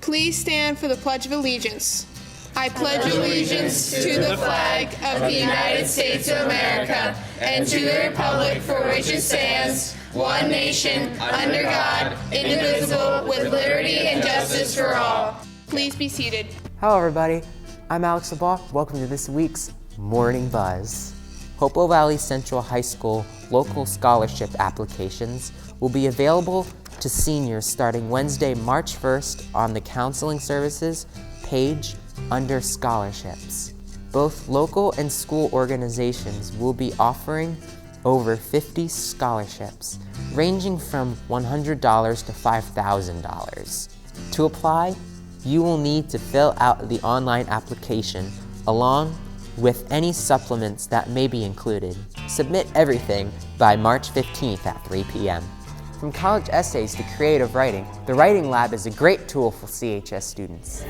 Please stand for the Pledge of Allegiance. I pledge allegiance to the flag of the United States of America and to the republic for which it stands, one nation, under God, indivisible, with liberty and justice for all. Please be seated. Hello everybody, I'm Alex LeBlanc. Welcome to this week's Morning Buzz. Hopewell Valley Central High School local scholarship applications will be available to seniors starting Wednesday, March 1st on the Counseling Services page under Scholarships. Both local and school organizations will be offering over 50 scholarships, ranging from $100 to $5,000. To apply, you will need to fill out the online application along with any supplements that may be included. Submit everything by March 15th at 3 p.m. From college essays to creative writing, the Writing Lab is a great tool for CHS students.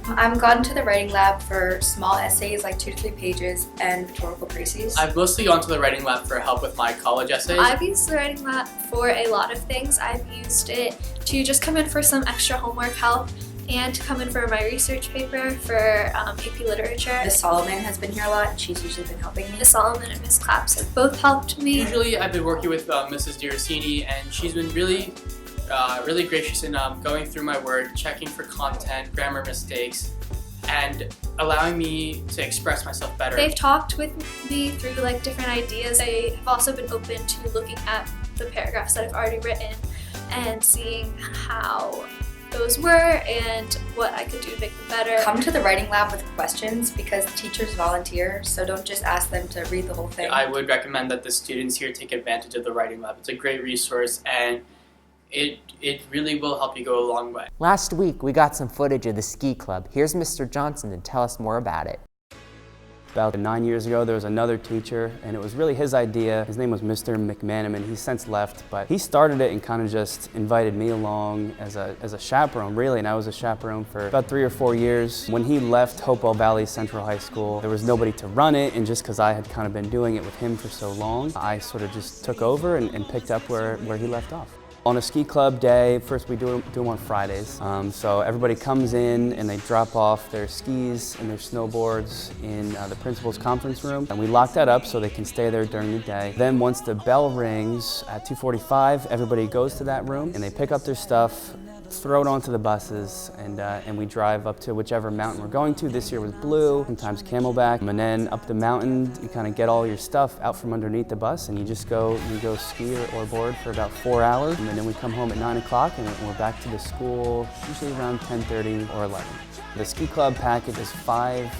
I've gone to the Writing Lab for small essays like 2 to 3 pages and rhetorical crises. I've mostly gone to the Writing Lab for help with my college essays. I've used the Writing Lab for a lot of things. I've used it to just come in for some extra homework help and to come in for my research paper for AP Literature. Miss Solomon has been here a lot and she's usually been helping me. Miss Solomon and Miss Claps have both helped me. Usually I've been working with Mrs. Diracini, and she's been really gracious in going through my work, checking for content, grammar mistakes, and allowing me to express myself better. They've talked with me through different ideas. They have also been open to looking at the paragraphs that I've already written and seeing how those were and what I could do to make them better. Come to the Writing Lab with questions because the teachers volunteer, so don't just ask them to read the whole thing. I would recommend that the students here take advantage of the Writing Lab. It's a great resource, and it really will help you go a long way. Last week, we got some footage of the ski club. Here's Mr. Johnson to tell us more about it. About 9 years ago, there was another teacher, and it was really his idea. His name was Mr. McManaman. He's since left, but he started it and kind of just invited me along as a chaperone, really, and I was a chaperone for about 3 or 4 years. When he left Hopewell Valley Central High School, there was nobody to run it, and just because I had kind of been doing it with him for so long, I sort of just took over and picked up where he left off. On a ski club day, first we do them on Fridays. So everybody comes in and they drop off their skis and their snowboards in the principal's conference room. And we lock that up so they can stay there during the day. Then once the bell rings at 2:45, everybody goes to that room and they pick up their stuff, throw it onto the buses, and we drive up to whichever mountain we're going to. This year was Blue, sometimes Camelback, and then up the mountain you kind of get all your stuff out from underneath the bus, and you go ski or board for about 4 hours, and then we come home at 9 o'clock and we're back to the school usually around 10:30 or 11. The ski club package is 5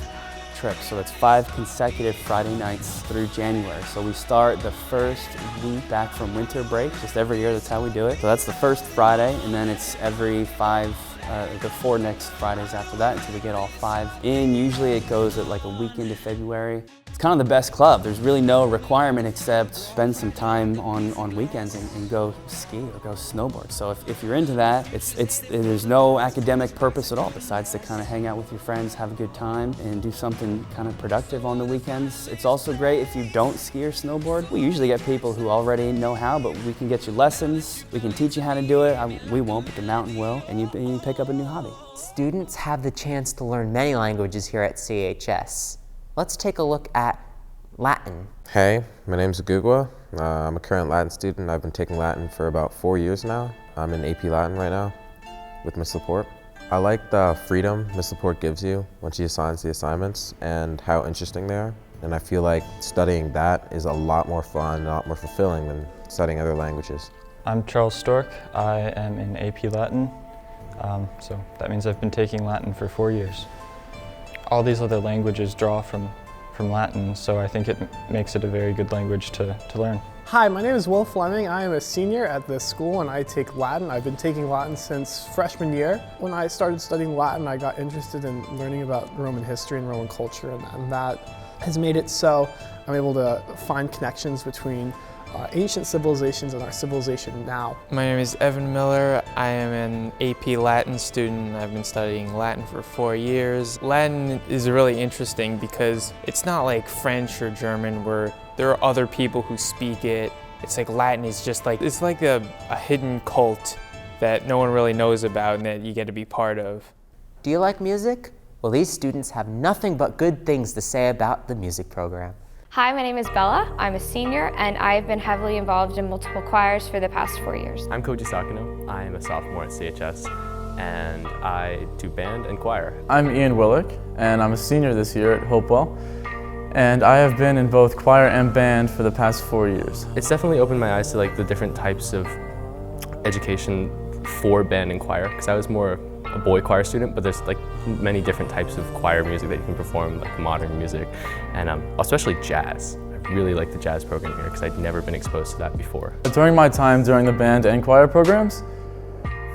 trips, so it's 5 consecutive Friday nights through January. So we start the first week back from winter break, just every year that's how we do it. So that's the first Friday, and then it's every the 4 next Fridays after that until we get all 5 in. Usually it goes at a week into February. It's kind of the best club. There's really no requirement except spend some time on weekends and go ski or go snowboard. So if you're into that, there's no academic purpose at all besides to kind of hang out with your friends, have a good time, and do something kind of productive on the weekends. It's also great if you don't ski or snowboard. We usually get people who already know how, but we can get you lessons. We can teach you how to do it. We won't, but the mountain will, and you pick up a new hobby. Students have the chance to learn many languages here at CHS. Let's take a look at Latin. Hey, my name's Agugwa. I'm a current Latin student. I've been taking Latin for about 4 years now. I'm in AP Latin right now with Miss Laporte. I like the freedom Miss Laporte gives you when she assigns the assignments and how interesting they are. And I feel like studying that is a lot more fun, a lot more fulfilling than studying other languages. I'm Charles Stork. I am in AP Latin. So that means I've been taking Latin for 4 years. All these other languages draw from Latin, so I think it makes it a very good language to learn. Hi, my name is Will Fleming. I am a senior at this school and I take Latin. I've been taking Latin since freshman year. When I started studying Latin, I got interested in learning about Roman history and Roman culture, and that has made it so I'm able to find connections between ancient civilizations and our civilization now. My name is Evan Miller. I am an AP Latin student. I've been studying Latin for 4 years. Latin is really interesting because it's not like French or German where there are other people who speak it It's like Latin is just like, it's like a hidden cult that no one really knows about and that you get to be part of. Do you like music? Well, these students have nothing but good things to say about the music program. Hi, my name is Bella. I'm a senior and I've been heavily involved in multiple choirs for the past 4 years. I'm Koji Sakino. I am a sophomore at CHS and I do band and choir. I'm Ian Willick and I'm a senior this year at Hopewell. And I have been in both choir and band for the past 4 years. It's definitely opened my eyes to like the different types of education for band and choir, because I was more a boy choir student, but there's like many different types of choir music that you can perform, like modern music, and especially jazz. I really like the jazz program here because I'd never been exposed to that before. During my time during the band and choir programs,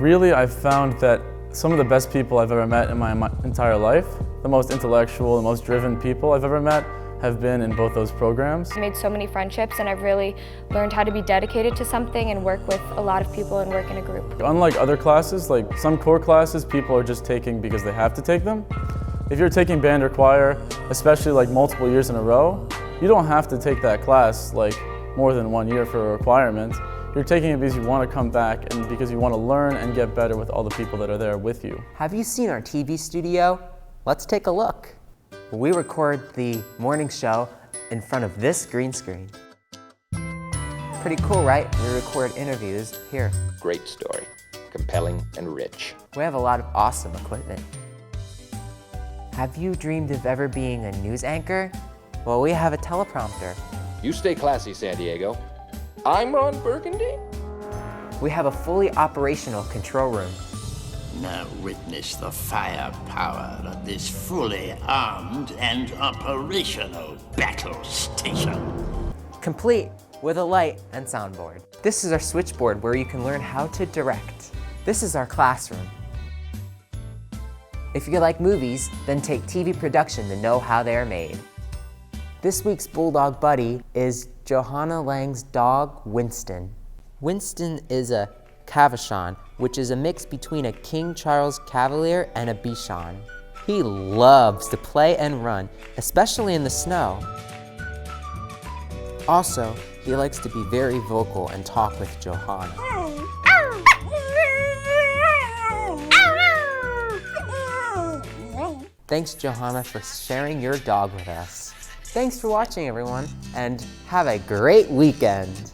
really I've found that some of the best people I've ever met in my entire life, the most intellectual, the most driven people I've ever met, have been in both those programs. I made so many friendships and I've really learned how to be dedicated to something and work with a lot of people and work in a group. Unlike other classes, like some core classes, people are just taking because they have to take them. If you're taking band or choir, especially like multiple years in a row, you don't have to take that class like more than 1 year for a requirement. You're taking it because you want to come back and because you want to learn and get better with all the people that are there with you. Have you seen our TV studio? Let's take a look. We record the morning show in front of this green screen. Pretty cool, right? We record interviews here. Great story, compelling and rich. We have a lot of awesome equipment. Have you dreamed of ever being a news anchor? Well, we have a teleprompter. You stay classy, San Diego. I'm Ron Burgundy. We have a fully operational control room. Now witness the firepower of this fully armed and operational battle station. Complete with a light and soundboard. This is our switchboard where you can learn how to direct. This is our classroom. If you like movies, then take TV production to know how they're made. This week's Bulldog Buddy is Johanna Lang's dog, Winston. Winston is a Cavachon, which is a mix between a King Charles Cavalier and a Bichon. He loves to play and run, especially in the snow. Also, he likes to be very vocal and talk with Johanna. Thanks, Johanna, for sharing your dog with us. Thanks for watching, everyone, and have a great weekend.